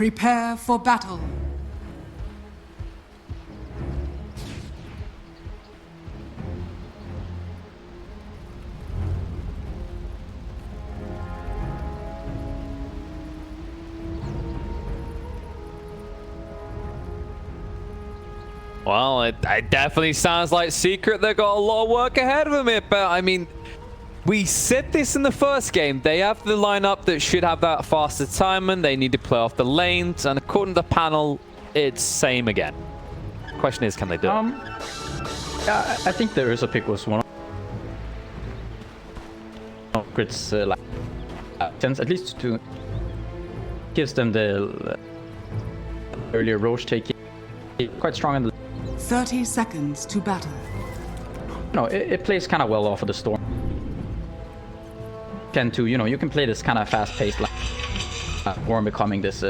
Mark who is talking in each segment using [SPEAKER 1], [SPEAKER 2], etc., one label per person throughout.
[SPEAKER 1] Prepare for battle.
[SPEAKER 2] Well, it definitely sounds like Secret. They've got a lot of work ahead of them here, but I mean, we said this in the first game. They have the lineup that should have that faster timing. They need to play off the lanes, and according to the panel, it's same again. Question is, can they do it?
[SPEAKER 3] Yeah, I think the Ursa pick was one of Secret's like sense, at least to gives them the earlier Roche taking quite strong in the
[SPEAKER 1] 30 seconds to battle.
[SPEAKER 3] No, it plays kind of well off of the Storm. Tend to, you know, you can play this kind of fast-paced like Worm becoming this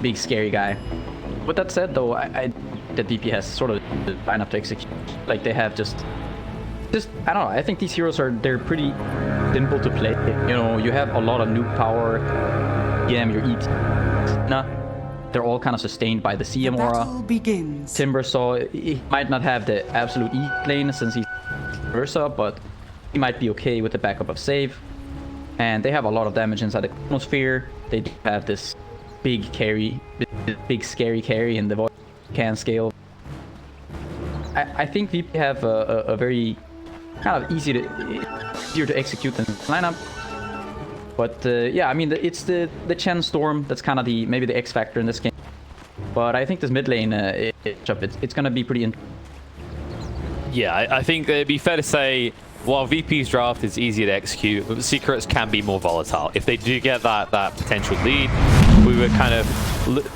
[SPEAKER 3] big scary guy. With that said, though, I that VP has sort of the lineup to execute. Like they have just I don't know. I think these heroes they're pretty simple to play. You know, you have a lot of nuke power. Yeah, your ET. They're all kind of sustained by the CM aura.
[SPEAKER 1] Begins.
[SPEAKER 3] Timber, so he might not have the absolute E lane since he's Ursa, but he might be okay with the backup of save. And they have a lot of damage inside the atmosphere. They do have this big carry, big scary carry in the voice can scale. I think VP have a very kind of easier to execute than lineup. But yeah, I mean, it's the Chen Storm that's kind of maybe the X factor in this game. But I think this mid lane, it's going to be pretty interesting.
[SPEAKER 2] Yeah, I think it'd be fair to say, while VP's draft is easier to execute, Secrets can be more volatile. If they do get that potential lead, we were kind of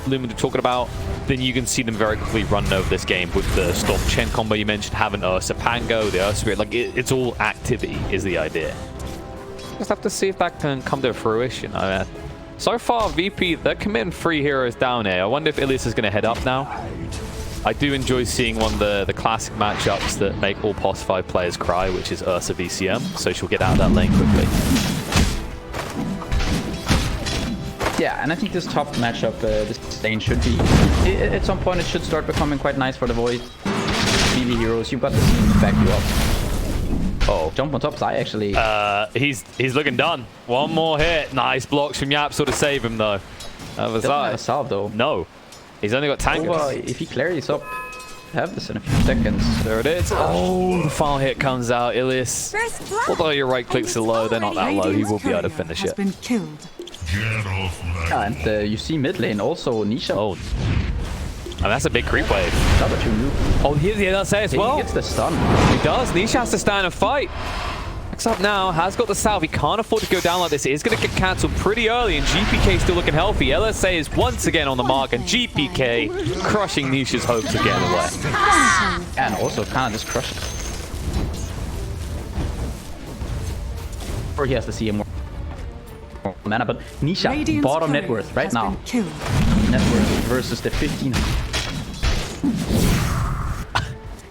[SPEAKER 2] limited talking about, then you can see them very quickly run over this game with the Storm Chen combo you mentioned, having Ursa Pango, the Ursa Spirit. Like, it's all activity is the idea. Just have to see if that can come to fruition. I mean, so far, VP, they're committing 3 heroes down here. I wonder if Ilias is going to head up now. I do enjoy seeing one of the classic matchups that make all POS 5 players cry, which is Ursa VCM, so she'll get out of that lane quickly.
[SPEAKER 3] Yeah, and I think this top matchup, this lane should be, at some point it should start becoming quite nice for the Void. BB heroes, you've got the team to back you up. Oh, jump on top side actually.
[SPEAKER 2] He's looking done. One more hit. Nice blocks from Yapsor to save him though.
[SPEAKER 3] Doesn't have a salve though.
[SPEAKER 2] No. He's only got Tangus.
[SPEAKER 3] If he clears up, have this in a few seconds.
[SPEAKER 2] There it is. Oh, the final hit comes out. Ilias. Although your right clicks are low, they're not that low. He will be able to finish it.
[SPEAKER 1] Been killed.
[SPEAKER 3] Yeah, and you see mid lane also Nisha.
[SPEAKER 2] Oh. And that's a big creep wave.
[SPEAKER 3] Another 2 nuke.
[SPEAKER 2] Oh, here's the LSA as well.
[SPEAKER 3] He gets the stun.
[SPEAKER 2] He does. Nisha has to stand and fight. Next up now, has got the salve. He can't afford to go down like this. It is going to get cancelled pretty early, and GPK still looking healthy. LSA is once again on the mark, and GPK crushing Nisha's hopes again away.
[SPEAKER 3] And also kind of just crushing. Or he has to see him more mana, but Nisha,
[SPEAKER 1] Radiant's
[SPEAKER 3] bottom net worth right now. Net worth versus the 15.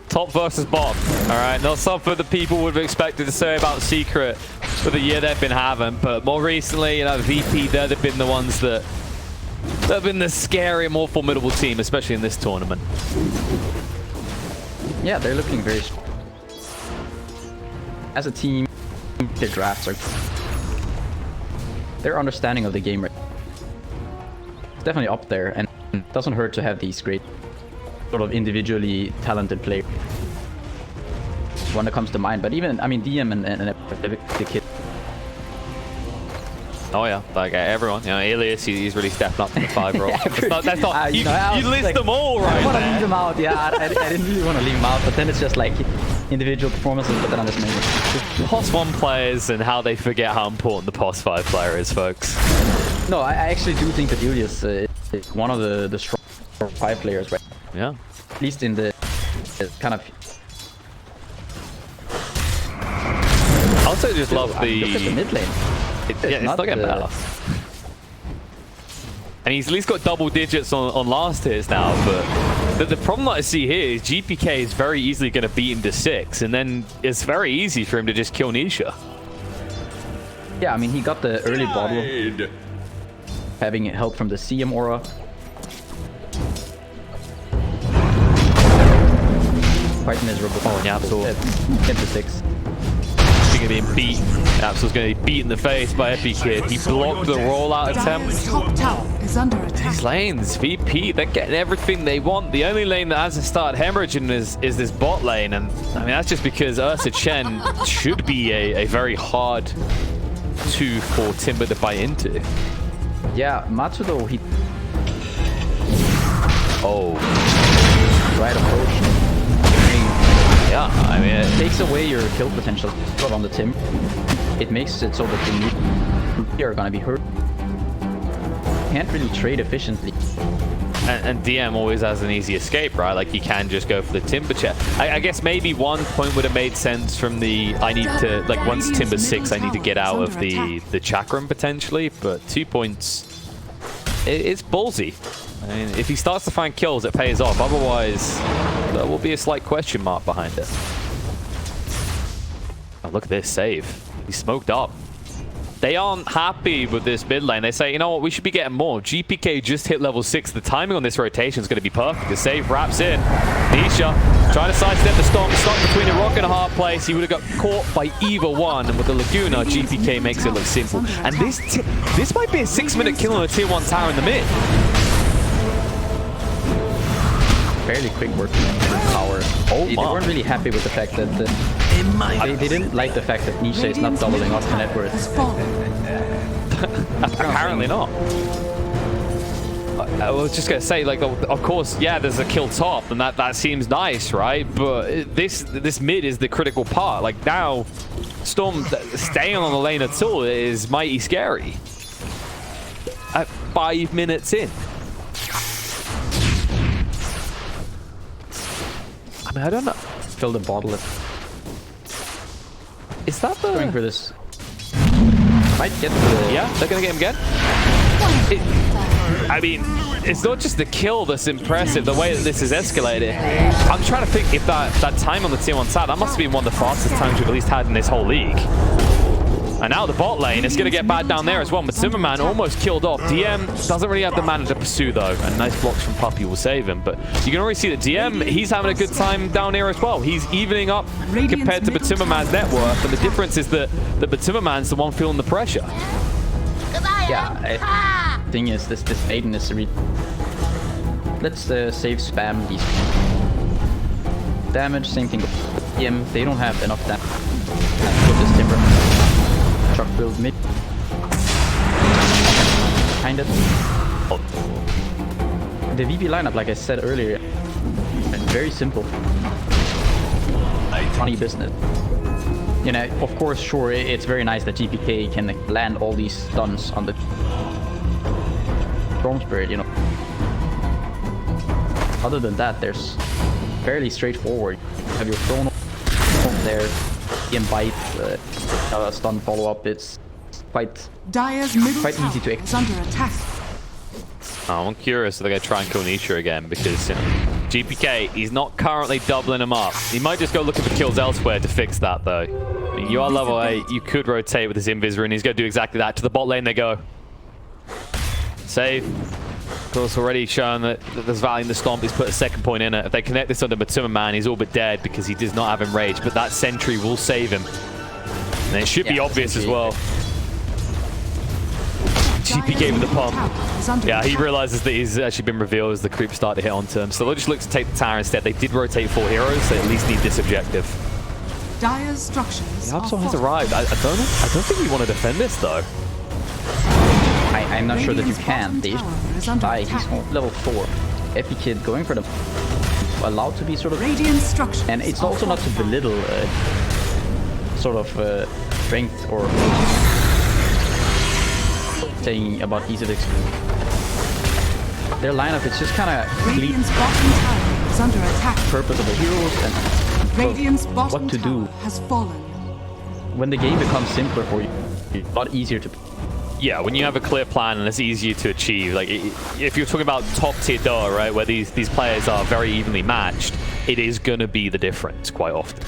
[SPEAKER 2] Top versus bottom. All right, not something that people would have expected to say about Secret for the year they've been having, but more recently, you know, VP, they've been the ones that have been the scary, more formidable team, especially in this tournament.
[SPEAKER 3] Yeah, they're looking very strong. As a team, their drafts are... Their understanding of the game right, it's definitely up there, and it doesn't hurt to have these great sort of individually talented players. One that comes to mind, but even, I mean, DM and the kid.
[SPEAKER 2] Oh yeah, like everyone, you know, Ilias, he's really stepping up to the 5 role. That's not you list
[SPEAKER 3] like,
[SPEAKER 2] them all right.
[SPEAKER 3] I want to leave them out, yeah, I didn't really want to leave them out, but then it's just like individual performances, but then I'm just making
[SPEAKER 2] POS 1 players and how they forget how important the POS 5 player is, folks.
[SPEAKER 3] No, I actually do think that Ilias is one of the strong 5 players, right?
[SPEAKER 2] Yeah.
[SPEAKER 3] At least in the kind of...
[SPEAKER 2] I also just love the...
[SPEAKER 3] Look at the mid lane.
[SPEAKER 2] It's not getting better. And he's at least got double digits on last hits now, but the problem that I see here is GPK is very easily going to beat him to 6, and then it's very easy for him to just kill Nisha.
[SPEAKER 3] Yeah, I mean, he got the early bottle. having help from the CM aura. Quite miserable.
[SPEAKER 2] Oh, Yapsul.
[SPEAKER 3] 10 to 6.
[SPEAKER 2] He's going to be beat. Yapsul's going to be beat in the face by vp. He blocked the rollout attempt.
[SPEAKER 1] Dire's top tower is under attack.
[SPEAKER 2] These lanes, VP, they're getting everything they want. The only lane that hasn't started hemorrhaging is this bot lane. And I mean, that's just because Ursa Chen should be a very hard 2 for Timber to buy into.
[SPEAKER 3] Yeah, Matsudo, he...
[SPEAKER 2] Oh.
[SPEAKER 3] Right approach.
[SPEAKER 2] Yeah, I mean,
[SPEAKER 3] It takes away your kill potential on the Tim. It makes it so that you're gonna be hurt. Can't really trade efficiently.
[SPEAKER 2] and DM always has an easy escape, right? Like, you can just go for the Timber check. I guess maybe one point would have made sense from the, I need to, like, once Timber 6, I need to get out of the chakram potentially, but 2 points, it's ballsy. I mean, if he starts to find kills, it pays off. Otherwise, there will be a slight question mark behind it. Oh, look at this save. He smoked up. They aren't happy with this mid lane. They say, you know what, we should be getting more. GPK just hit level 6. The timing on this rotation is going to be perfect. The save wraps in. Nisha trying to sidestep the Stomp. Stuck between a rock and a hard place. He would have got caught by either one. And with the Laguna, GPK makes it look simple. And this might be a 6-minute kill on a tier 1 tower in the mid.
[SPEAKER 3] Fairly quick work power.
[SPEAKER 2] Oh,
[SPEAKER 3] They weren't really happy with the fact that they didn't like the fact that Nisha is not doubling up the net worth.
[SPEAKER 1] Has fallen.
[SPEAKER 2] Apparently not. I was just gonna say, like, of course, yeah, there's a kill top, and that seems nice, right? But this mid is the critical part. Like, now, Storm staying on the lane at all is mighty scary. At 5 minutes in. I mean, I don't know.
[SPEAKER 3] Fill the bottle.
[SPEAKER 2] Is that the...
[SPEAKER 3] Going for this. Might get the...
[SPEAKER 2] Yeah, they're gonna get him again. I mean, it's not just the kill that's impressive, the way that this is escalated. I'm trying to think if that time on the tier 1 side, that must have been one of the fastest times we've at least had in this whole league. And now the bot lane, it's going to get bad down there as well. But Zimmerman almost killed off. DM doesn't really have the mana to pursue, though. And nice blocks from Puppy will save him. But you can already see that DM, he's having a good time down here as well. He's evening up compared to Batummerman's net worth. And the difference is that Batummerman's the one feeling the pressure.
[SPEAKER 3] Yeah, thing is, this Aiden is really... Let's save spam these damage. Same thing with DM. They don't have enough damage with this Timber. Truck build mid. Kind of. The VP lineup, like I said earlier, very simple. Funny business. You know, of course, sure, it's very nice that GPK can land all these stuns on the Storm Spirit, you know. Other than that, there's fairly straightforward. You have your Chrono there, Bite, stun follow-up. It's quite
[SPEAKER 1] Dire's middle
[SPEAKER 3] quite
[SPEAKER 1] tower
[SPEAKER 3] easy to
[SPEAKER 1] is under attack.
[SPEAKER 2] Oh, I'm curious if they're going to try and kill Nisha again, because, you know, GPK, he's not currently doubling him up. He might just go looking for kills elsewhere to fix that, though. I mean, you are level 8. You could rotate with his Invis, and he's going to do exactly that. To the bot lane they go. Save. Of course, already shown that there's value in the Stomp. He's put a second point in it. If they connect this onto Batummerman, he's all but dead because he does not have Enrage, but that Sentry will save him. And it should be obvious as well. GPK with the pump. Yeah, he realizes that he's actually been revealed as the creeps start to hit onto him. So they'll just look to take the tower instead. They did rotate 4 heroes. They at least need this objective.
[SPEAKER 1] Dire's structures.
[SPEAKER 2] The Absol has arrived. I don't think we want to defend this, though.
[SPEAKER 3] I'm not sure that you can. They die. He's level 4. Epi Kid going for the allowed to be sort of
[SPEAKER 1] Radiant structures.
[SPEAKER 3] And it's also not to belittle sort of strength or saying about ease of experience. Their lineup is just kind of
[SPEAKER 1] Radiant's bottom tower is under attack.
[SPEAKER 3] purposeful heroes and
[SPEAKER 1] Radiant's bottom
[SPEAKER 3] what to do.
[SPEAKER 1] tower has fallen.
[SPEAKER 3] When the game becomes simpler for you, it's a lot easier to.
[SPEAKER 2] Yeah, when you have a clear plan and it's easier to achieve. Like, if you're talking about top tier Dota, right, where these players are very evenly matched, it is going to be the difference quite often.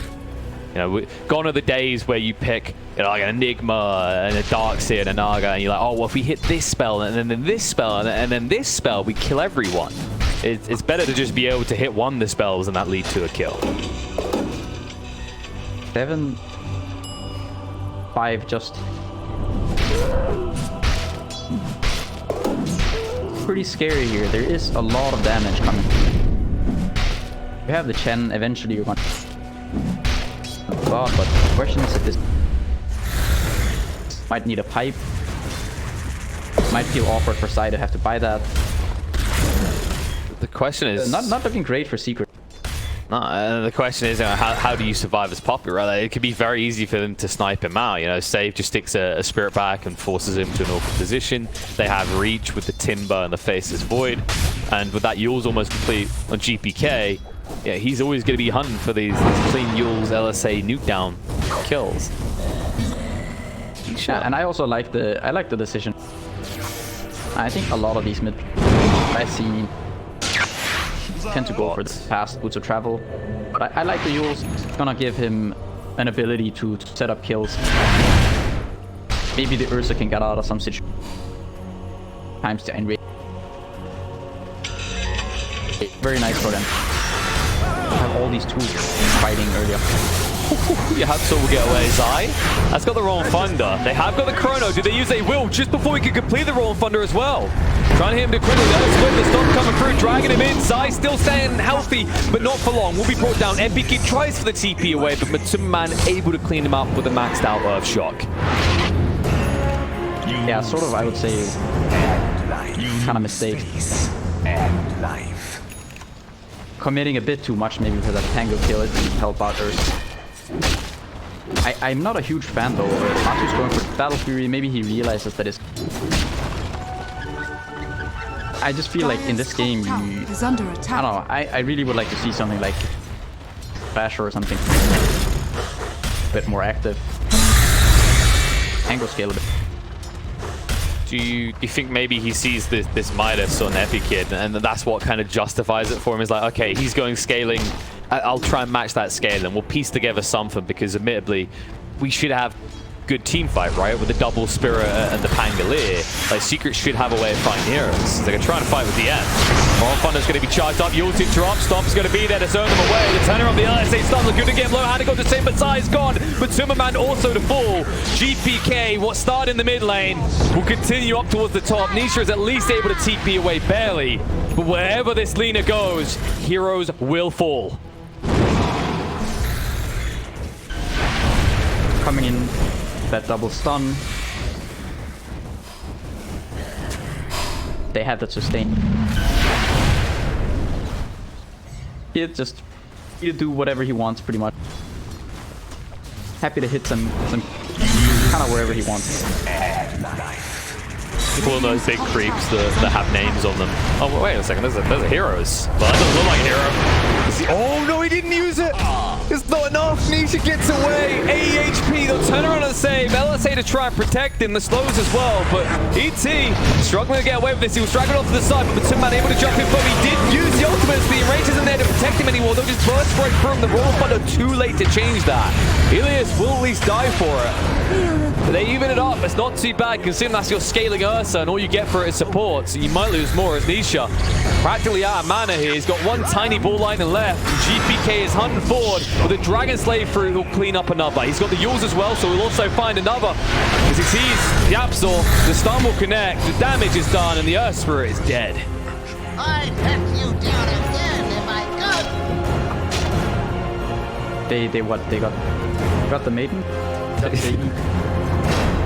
[SPEAKER 2] You know, gone are the days where you pick, you know, like an Enigma and a Darkseer and a Naga, and you're like, oh, well, if we hit this spell and then this spell and then this spell, we kill everyone. It's better to just be able to hit one of the spells and that lead to a kill.
[SPEAKER 3] 7, 5, just pretty scary here. There is a lot of damage coming. You have the Chen, eventually you're going to God, but the question is if this might need a pipe. Might feel awkward for Sai to have to buy that.
[SPEAKER 2] The question is
[SPEAKER 3] not looking great for Secret.
[SPEAKER 2] No, the question is, you know, how do you survive as Poppy, right? Like, it could be very easy for them to snipe him out. You know, Save just sticks a spirit back and forces him to an awkward position. They have reach with the Timber and the Faceless Void, and with that Yule's almost complete on GPK. Yeah, he's always going to be hunting for these clean Yule's LSA nuke down kills.
[SPEAKER 3] Yeah, and I also like the decision. I think a lot of these mid I see tend to go for the fast boots of travel, but I like the Yule's. It's gonna give him an ability to set up kills. Maybe the Ursa can get out of some situation. Times to enrage. Very nice for them. Have all these tools fighting earlier.
[SPEAKER 2] You have to get away, Zai. That's got the Rolling Thunder. They have got the Chrono. Do they use? They will, just before we can complete the Rolling Thunder as well. Trying to hit him to critical. The other split, the storm coming through, dragging him in. Zai still staying healthy, but not for long. Will be brought down. MPK tries for the TP away, but Matsuman able to clean him up with a maxed out Earth Shock.
[SPEAKER 3] Yeah, sort of, I would say, kind of mistake. Committing a bit too much, maybe because that Tango kill it didn't help out Earth. I'm not a huge fan though. Matu's going for Battle Fury. Maybe he realizes that it's... I just feel like in this game,
[SPEAKER 1] is under attack.
[SPEAKER 3] I don't know. I really would like to see something like Basher or something. A bit more active. Tango scale a bit.
[SPEAKER 2] Do you think maybe he sees this Midas on Epikid and that's what kind of justifies it for him? Is like, okay, he's going scaling. I'll try and match that scale and we'll piece together something, because admittedly, we should have good team fight, right? With the double Spirit and the Pangolier. Like, Secret should have a way of fighting heroes. They're going to try and fight with the end. Moral Thunder's going to be charged up. Yule's interrupt. Stomp's going to be there to zone them away. The turner on the LSA starts looking to get low. Had to go to same, but Zai's gone. But Timmerman also to fall. GPK, what started in the mid lane, will continue up towards the top. Nisha is at least able to TP away barely. But wherever this Lina goes, heroes will fall.
[SPEAKER 3] Coming in, that double stun. They have that sustain. He just he do whatever he wants, pretty much. Happy to hit some kind of wherever he wants.
[SPEAKER 2] All those big creeps that have names on them. Oh wait a second, there's a heroes. Well, that doesn't look like a hero. Oh no, he didn't use it. It's not enough. Nisha gets away. 80 HP. They'll turn around and save. LSA to try and protect him. The slows as well. But ET struggling to get away with this. He was dragging off to the side, but Matsuman able to jump in. But he did use the ultimate. The range isn't there to protect him anymore. They'll just burst right through him. The Royal Thunder too late to change that. Ilias will at least die for it. But they even it up. It's not too bad considering that's your scaling Ursa, and all you get for it is support. So you might lose more as Nisha practically out of mana here. He's got one tiny ball lightning left. And GPK is hunting forward with a Dragon Slave through. He'll clean up another. He's got the Yules as well, so he'll also find another. As he sees the Absol, the stun will connect, the damage is done, and the Earth Spirit is dead.
[SPEAKER 4] I'd hunt you down again if I could.
[SPEAKER 3] They got the Maiden.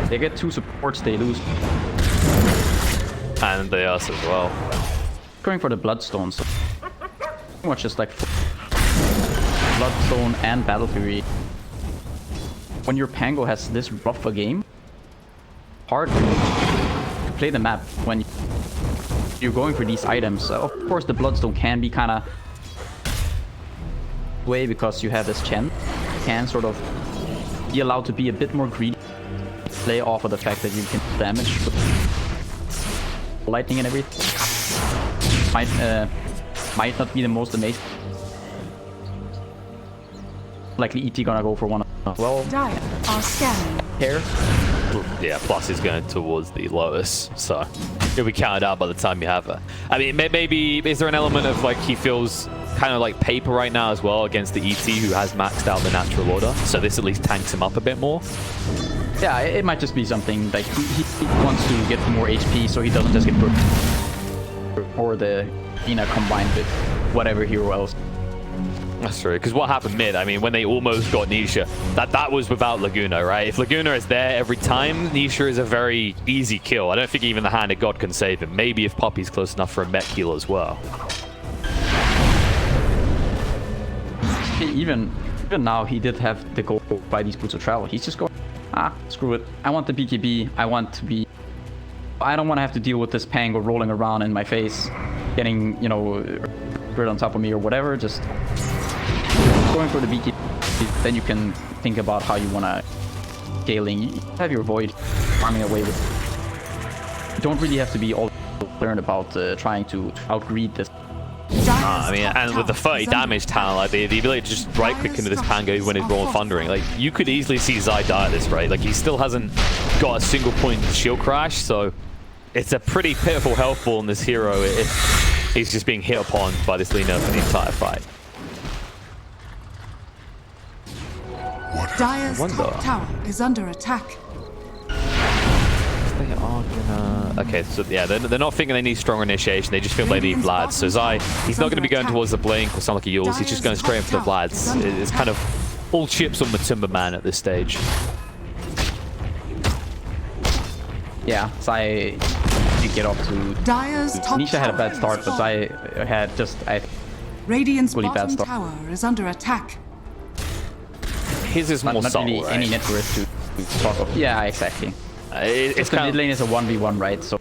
[SPEAKER 3] They get 2 supports, they lose.
[SPEAKER 2] And the Earth as well.
[SPEAKER 3] Going for the Bloodstone, so pretty much just like Bloodstone and Battle Fury. When your Pango has this rough a game, hard to play the map when you're going for these items. Of course, the Bloodstone can be kind of way because you have this Chen. You can sort of be allowed to be a bit more greedy, play off of the fact that you can damage with lightning and everything. Might not be the most amazing. likely ET gonna go for one as well.
[SPEAKER 1] Dire are scanning.
[SPEAKER 3] Here.
[SPEAKER 2] Yeah, plus is going towards the Lotus, so it'll be counted out by the time you have her. I mean, maybe is there an element of like he feels kind of like paper right now as well against the ET who has maxed out the natural order, so this at least tanks him up a bit more.
[SPEAKER 3] Yeah, it might just be something like he wants to get more HP so he doesn't just get broken. Or the Lina combined with whatever hero else.
[SPEAKER 2] That's true, because what happened mid, I mean, when they almost got Nisha, that was without Laguna, right? If Laguna is there every time, Nisha is a very easy kill. I don't think even the Hand of God can save him. Maybe if Puppy's close enough for a mech heal as well.
[SPEAKER 3] Even now, he did have the goal to buy these boots of travel. He's just going, screw it. I want the BKB. I want to be... I don't want to have to deal with this Pango rolling around in my face, getting, you know, grid on top of me or whatever. Just going for the BKB. Then you can think about how you want to scaling. You have your Void farming away with... You don't really have to be all learned about trying to outgreed this.
[SPEAKER 2] I mean, and with the 30 damage talent, like the ability to just right-click into this Pango when he's rolling Thundering, like you could easily see Zai die at this rate. Like he still hasn't got a single point shield crash, so it's a pretty pitiful health ball in this hero if he's just being hit upon by this Lina for the entire fight.
[SPEAKER 1] Dire's top tower is under attack.
[SPEAKER 2] They are gonna... Okay, so yeah, they're not thinking they need stronger initiation. They just feel they need Vlads. So Zai, he's not going to be going towards the Blink or sound like a Yules. He's just going straight for the Vlads. It's kind of all chips on the Timberman at this stage.
[SPEAKER 3] Yeah, Zai did get off to... Nisha had a bad start, but Zai had just...
[SPEAKER 1] Radiant's
[SPEAKER 3] really bad
[SPEAKER 1] bottom
[SPEAKER 3] start.
[SPEAKER 1] tower is under attack.
[SPEAKER 2] His is more
[SPEAKER 3] Not
[SPEAKER 2] subtle,
[SPEAKER 3] really
[SPEAKER 2] right?
[SPEAKER 3] any net worth to talk of. Yeah, exactly.
[SPEAKER 2] It's
[SPEAKER 3] The
[SPEAKER 2] kind
[SPEAKER 3] mid
[SPEAKER 2] of...
[SPEAKER 3] lane is a 1v1, right? So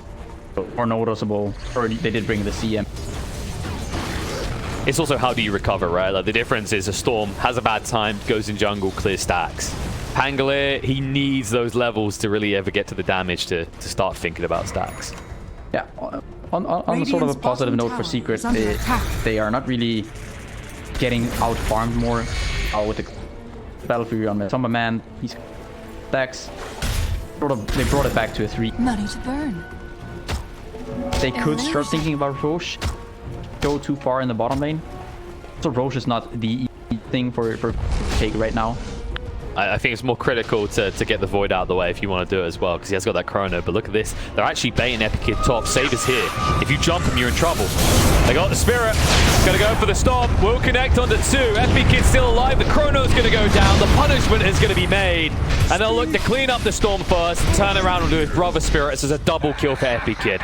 [SPEAKER 3] more noticeable. Or they did bring the CM.
[SPEAKER 2] It's also how do you recover, right? Like the difference is a Storm has a bad time, goes in jungle, clears stacks. Pangolier, he needs those levels to really ever get to the damage to start thinking about stacks.
[SPEAKER 3] Yeah, on sort of a positive note for Secret, they are not really getting out-farmed more with the Battle Fury on the Summerman. He's stacks. They brought it back to a 3.
[SPEAKER 5] Money to burn.
[SPEAKER 3] They could start thinking about Roche. Go too far in the bottom lane. So Roche is not the easy thing for take right now.
[SPEAKER 2] I think it's more critical to get the Void out of the way if you want to do it as well, because he has got that Chrono. But look at this. They're actually baiting Epikid top. Save is here. If you jump him, you're in trouble. They got the Spirit. Going to go for the Storm. Will connect onto 2. Epikid's still alive. The Chrono's going to go down. The punishment is going to be made. And they'll look to clean up the Storm first and turn around and do his brother Spirit. So it's a double kill for Epikid.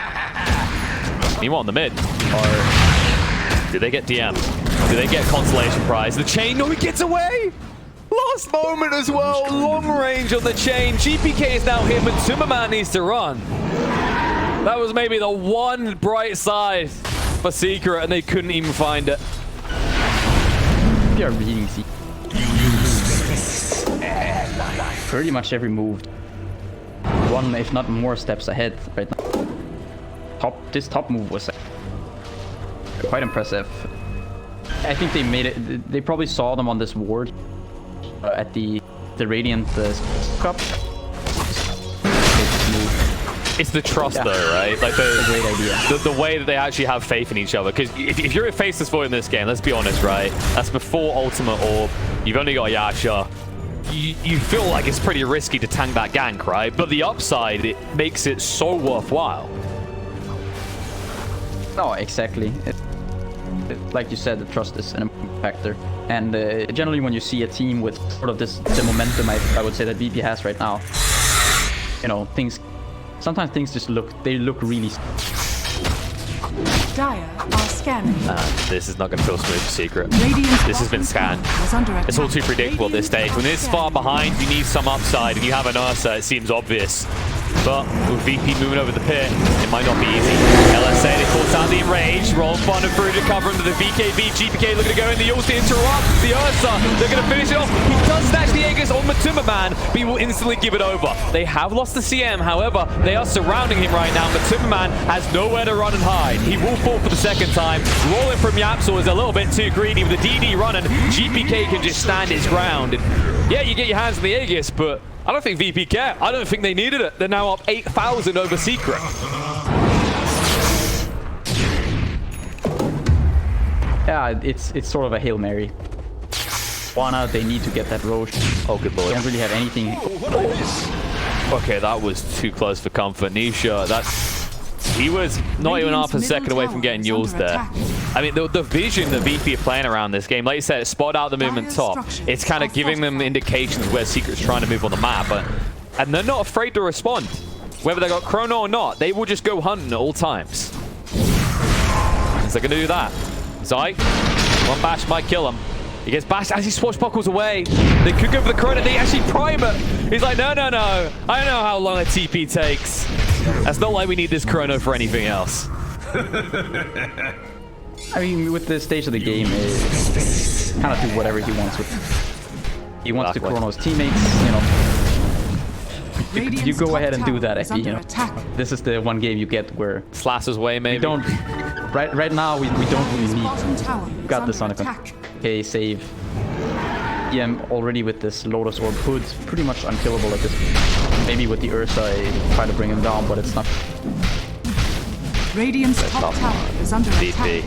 [SPEAKER 2] Meanwhile, in the mid. Or do they get DM? Do they get Consolation Prize? The chain? No, he gets away! Last moment as well, long range on the chain. GPK is now him and Timberman needs to run. That was maybe the one bright side for Secret and they couldn't even find it.
[SPEAKER 3] They are reading Secret. Pretty much every move. One, if not more steps ahead right now. This top move was quite impressive. I think they made it, they probably saw them on this ward. At the Radiant Cup.
[SPEAKER 2] It's the trust though, right? Like
[SPEAKER 3] great idea.
[SPEAKER 2] The way that they actually have faith in each other. Because if you're a Faceless Void in this game, let's be honest, right? That's before Ultimate Orb. You've only got Yasha. You feel like it's pretty risky to tank that gank, right? But the upside, it makes it so worthwhile.
[SPEAKER 3] No, exactly. Like you said, the trust is an important factor. And generally when you see a team with sort of the momentum I would say that VP has right now, you know, sometimes things just look really...
[SPEAKER 1] Dire are scanning.
[SPEAKER 2] This is not going to feel smooth for Secret.
[SPEAKER 1] Radiant's
[SPEAKER 2] This has been scanned. It's all too predictable at this stage. When it's far behind, you need some upside, and you have an Ursa, it seems obvious. But with VP moving over the pit, it might not be easy. LSA, they force out the enrage. Roll Thunder through to cover into the VKB. GPK looking to go in. The Yules to interrupt the Ursa. They're going to finish it off. He does snatch the Aegis on Matumba Man, but he will instantly give it over. They have lost the CM. However, they are surrounding him right now. Matumba Man has nowhere to run and hide. He will fall for the second time. Rolling from Yapsor is a little bit too greedy with the DD running. GPK can just stand his ground. And yeah, you get your hands on the Aegis, but I don't think VP care. I don't think they needed it. They're now up 8,000 over Secret.
[SPEAKER 3] Yeah, it's sort of a Hail Mary. Wanna, they need to get that Roche.
[SPEAKER 2] Oh, good lord.
[SPEAKER 3] They don't really have anything.
[SPEAKER 2] Okay, that was too close for comfort. Nisha, he was not even half a second away from getting Yules there. I mean, the vision the VP are playing around this game, like you said, spot out the movement top. It's kind of giving them indications where Secret's trying to move on the map, and they're not afraid to respond. Whether they got Chrono or not, they will just go hunting at all times. Is they going to do that? Zai, one bash might kill him. He gets bashed as he swashbuckles away. They could go for the Chrono. They actually prime it. He's like, no, no, no. I know how long a TP takes. That's not why we need this Chrono for anything else.
[SPEAKER 3] I mean, with this stage of the game, he kind of do whatever he wants with. He wants to Chrono his teammates, you know. You go ahead and do that, you know. This is the one game you get where
[SPEAKER 2] Slasher's way, maybe.
[SPEAKER 3] We don't. Right now, we don't really need. We've got this under control. Okay, save. EM already with this Lotus Orb Hood, pretty much unkillable at this point. Maybe with the Ursa, I try to bring him down, but it's not.
[SPEAKER 1] Radiant's top tower is under attack.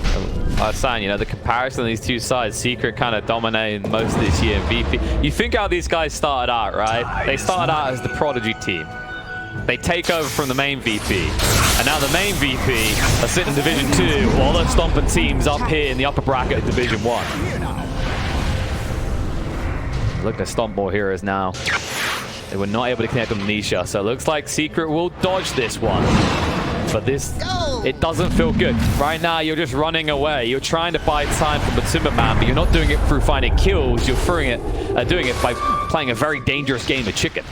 [SPEAKER 2] I was saying, you know, the comparison of these two sides, Secret kind of dominating most of this year. VP, you think how these guys started out, right? They started out as the Prodigy team. They take over from the main VP. And now the main VP are sitting in Division 2, while they're stomping teams up here in the upper bracket of Division 1. Look to stomp more heroes now. They were not able to connect with Nisha, so it looks like Secret will dodge this one. But this, it doesn't feel good. Right now, you're just running away. You're trying to buy time for Matumba Man, but you're not doing it through finding kills. You're doing it by playing a very dangerous game of chicken.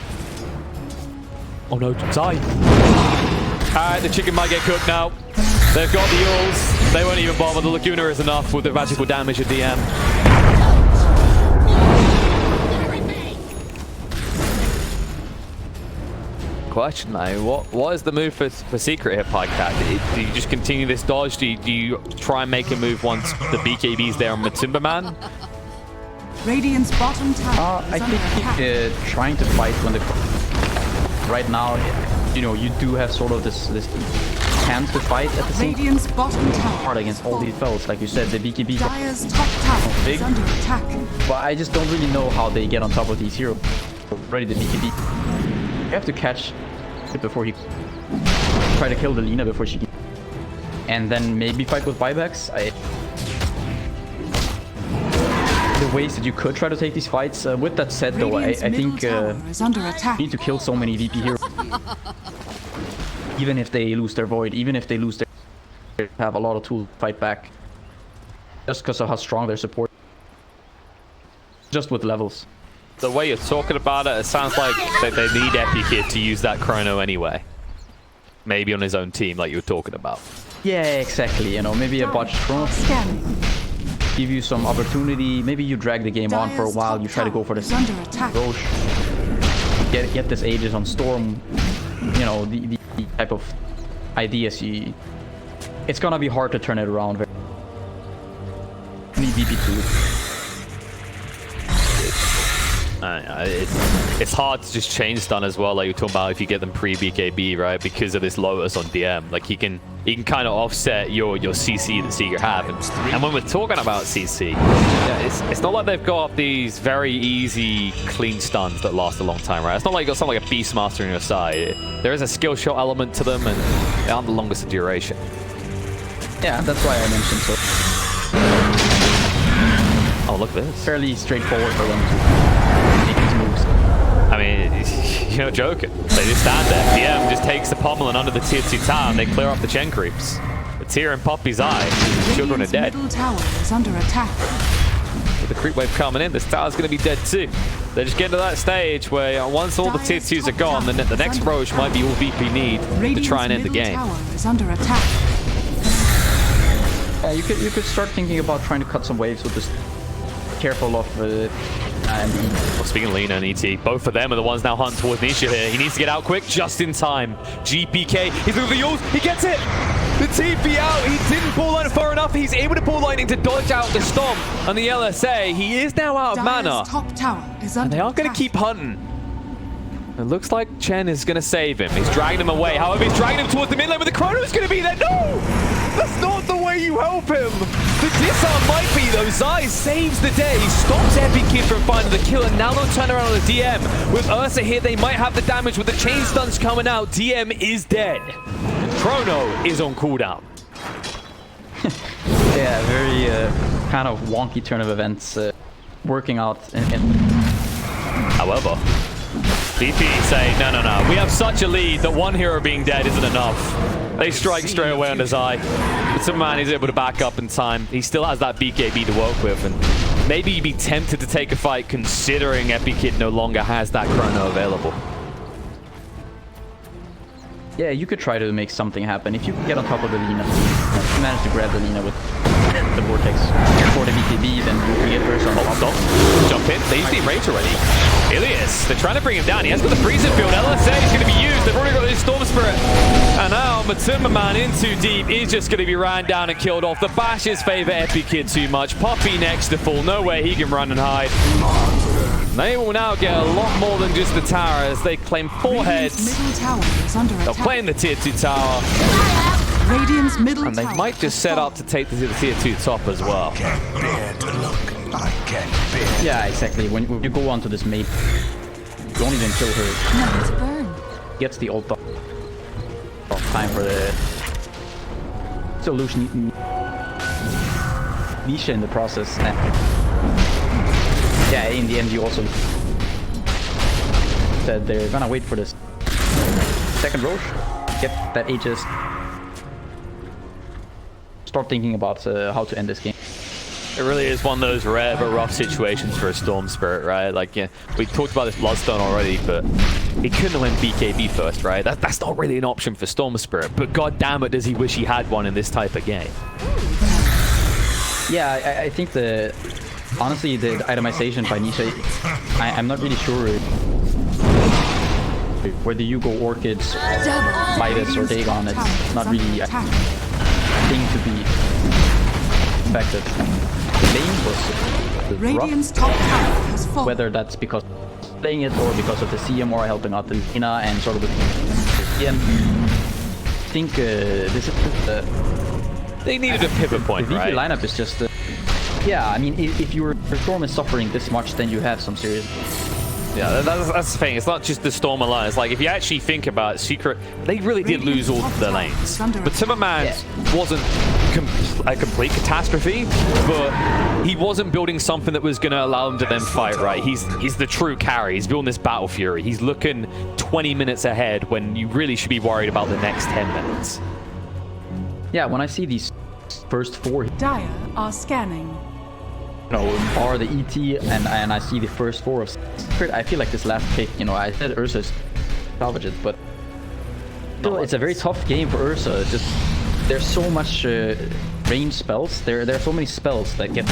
[SPEAKER 2] Oh no, Zai. Alright, the chicken might get cooked now. They've got the Yules. They won't even bother. The Laguna is enough with the magical damage at DM. Question though, what is the move for Secret here, Pycat? Do you just continue this dodge? Do you try and make a move once the BKB's there on Matumba Man?
[SPEAKER 1] Radiant's bottom tower
[SPEAKER 3] I think trying to fight when the right now, you know, you do have sort of this chance to fight at the same
[SPEAKER 1] Radiant's bottom tower
[SPEAKER 3] hard against all these foes, like you said, the BKB.
[SPEAKER 1] Dire's top tower
[SPEAKER 3] big,
[SPEAKER 1] is under attack.
[SPEAKER 3] But I just don't really know how they get on top of these heroes. Already the BKB. You have to catch it before he try to kill the Lina before she can, and then maybe fight with buybacks. The ways that you could try to take these fights. With that said, though, I think you need to kill so many VP heroes. Even if they lose their Void, even if they lose their, they have a lot of tools to fight back. Just because of how strong their support. Just with levels.
[SPEAKER 2] The way you're talking about it, it sounds like they need Epic here to use that Chrono anyway. Maybe on his own team, like you were talking about.
[SPEAKER 3] Yeah, exactly. You know, maybe a botched Chrono. Give you some opportunity. Maybe you drag the game on for a while. You try to go for this Roche. Get this Aegis on Storm. You know, the type of ideas you... It's gonna be hard to turn it around. Need VP2.
[SPEAKER 2] It's hard to just chain stun as well, like you're talking about if you get them pre-BKB, right? Because of this Lotus on DM. Like he can kind of offset your CC that Seeker have. And when we're talking about CC, yeah, it's not like they've got these very easy, clean stuns that last a long time, right? It's not like you've got something like a Beastmaster on your side. There is a skill shot element to them, and they aren't the longest of duration.
[SPEAKER 3] Yeah, that's why I mentioned so.
[SPEAKER 2] Oh, look at this.
[SPEAKER 3] Fairly straightforward for them to make these moves.
[SPEAKER 2] I mean, you're not joking. They just stand there. DM just takes the pummeling under the tier 2 tower and they clear up the Chen creeps. The tier in Poppy's eye. Children are dead.
[SPEAKER 1] Middle tower is under attack.
[SPEAKER 2] With the creep wave coming in, this tower's going to be dead too. They're just getting to that stage where once all the tier 2s are gone, then the next Roche might be all VP need to try and end the game.
[SPEAKER 1] Tower is under attack.
[SPEAKER 3] Yeah, you you could start thinking about trying to cut some waves with this. Careful of
[SPEAKER 2] well, speaking of Lina and ET, both of them are the ones now hunting towards Nisha here. He needs to get out quick, just in time. GPK, he's looking for the ult, he gets it! The TP out, he didn't pull line far enough. He's able to pull lightning to dodge out the stomp and the LSA. He is now out of mana.
[SPEAKER 1] Top tower is
[SPEAKER 2] And
[SPEAKER 1] under
[SPEAKER 2] they are going to
[SPEAKER 1] attack.
[SPEAKER 2] keep hunting. It looks like Chen is going to save him. He's dragging him away. However, he's dragging him towards the mid lane, but the Chrono's going to be there. No! That's not the way you help him. The disarm might be, though. Zai saves the day. He stops Epic Kid from finding the kill, and now they'll turn around on the DM. With Ursa here, they might have the damage with the chain stuns coming out. DM is dead. Chrono is on cooldown.
[SPEAKER 3] Yeah, very kind of wonky turn of events working out.
[SPEAKER 2] However, VP say, no. We have such a lead that one hero being dead isn't enough. They strike straight away on his eye. But some man is able to back up in time. He still has that BKB to work with, and maybe you'd be tempted to take a fight considering Epic Kid no longer has that Chrono available.
[SPEAKER 3] Yeah, you could try to make something happen. If you can get on top of the Lina, if you manage to grab the Lina with the Vortex for the BKB, then you can get Ursa on top.
[SPEAKER 2] Jump in. They used the Enrage already. Ilias, they're trying to bring him down. He has got the freezing field. LSA is going to be used. They've already got his Storm Spirit. And now Matumbaman in too deep is just going to be ran down and killed off. The bashes favor Epic Kid too much. Poppy next to full. No way he can run and hide. They will now get a lot more than just the tower as they claim 4 heads.
[SPEAKER 1] Middle tower is under
[SPEAKER 2] They'll
[SPEAKER 1] attack.
[SPEAKER 2] play in the tier 2 tower.
[SPEAKER 1] Radiant's middle
[SPEAKER 2] And they
[SPEAKER 1] tower
[SPEAKER 2] might just
[SPEAKER 1] has
[SPEAKER 2] set
[SPEAKER 1] fallen.
[SPEAKER 2] up to take the tier 2 top as well.
[SPEAKER 3] Yeah, exactly. When you go onto this mate, you don't even kill her.
[SPEAKER 1] No, it's burn.
[SPEAKER 3] Gets the ult off. Time for the solution. Nisha in the process. Yeah, in the end you also said they're gonna wait for this second Roche. Get that Aegis. Start thinking about how to end this game.
[SPEAKER 2] It really is one of those rare but rough situations for a Storm Spirit, right? Like, yeah, we talked about this Bloodstone already, but he couldn't have went BKB first, right? That's not really an option for Storm Spirit, but god damn it, does he wish he had one in this type of game.
[SPEAKER 3] Yeah, I think honestly the itemization by Nisha, I'm not really sure whether you go Orchids, Midas, or Dagon. It's not really a thing to be expected. The lane was
[SPEAKER 1] Radiant's
[SPEAKER 3] rough,
[SPEAKER 1] top tower has fallen.
[SPEAKER 3] whether that's because playing it or because of the CM or helping out the Lina and sort of the CM. I think this is
[SPEAKER 2] They needed a pivot point,
[SPEAKER 3] the VP
[SPEAKER 2] right?
[SPEAKER 3] lineup is just yeah, I mean, if your Storm is suffering this much, then you have some serious.
[SPEAKER 2] Yeah, that's the thing. It's not just the Storm alone. It's like, if you actually think about it, Secret, they really did lose all of their lanes. But Timmerman wasn't a complete catastrophe, but he wasn't building something that was going to allow him to then fight, right? He's the true carry. He's building this Battle Fury. He's looking 20 minutes ahead when you really should be worried about the next 10 minutes.
[SPEAKER 3] Yeah, when I see these first 4,
[SPEAKER 1] Dire are scanning.
[SPEAKER 3] are the ET, and I see the first 4 of Secret, I feel like this last pick, I said Ursa's salvage it, but still, it's a very tough game for Ursa. It's just there's so much range spells. There are so many spells that get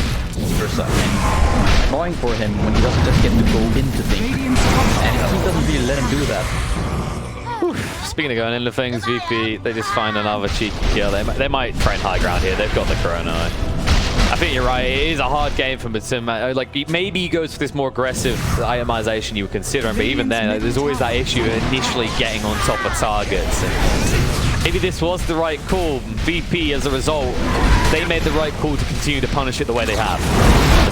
[SPEAKER 3] Ursa, and annoying for him when he doesn't just get to go into things,
[SPEAKER 1] Radiant's top tower.
[SPEAKER 3] and he doesn't really let him do that.
[SPEAKER 2] Speaking of going into things, VP, they just find another cheeky kill. They might trend high ground here. They've got the Chrono. I think you're right. It is a hard game for Matsuma. Like, maybe he goes for this more aggressive itemization you were considering, but even then, there's always that issue of initially getting on top of targets. And maybe this was the right call. VP, as a result, they made the right call to continue to punish it the way they have.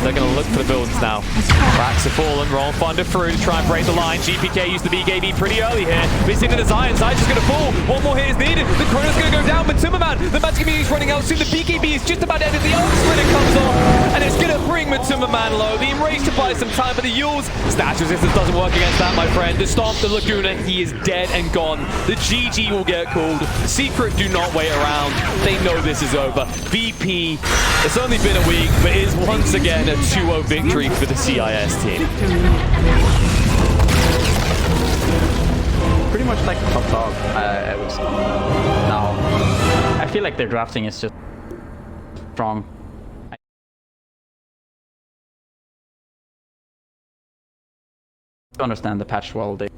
[SPEAKER 2] They're going to look for the builds now. Cracks have fallen. Roll Thunder through to try and break the line. GPK used the BKB pretty early here. But it's into the Zion. Zion's just going to fall. One more hit is needed. The Chrono's going to go down. But Timmerman, the magic community is running out soon. The BKB is just about ended. The ult splitter comes off. And it's going to bring Matumbaman low. The Enrage to buy some time. But the Yule's stash resistance doesn't work against that, my friend. The Stomp, the Laguna, he is dead and gone. The GG will get called. Secret do not wait around. They know this is over. VP, it's only been a week, but it is once again a 2-0 victory for the CIS team.
[SPEAKER 3] Pretty much like top dog. I was now. I feel like their drafting is just strong. I understand the patch well. They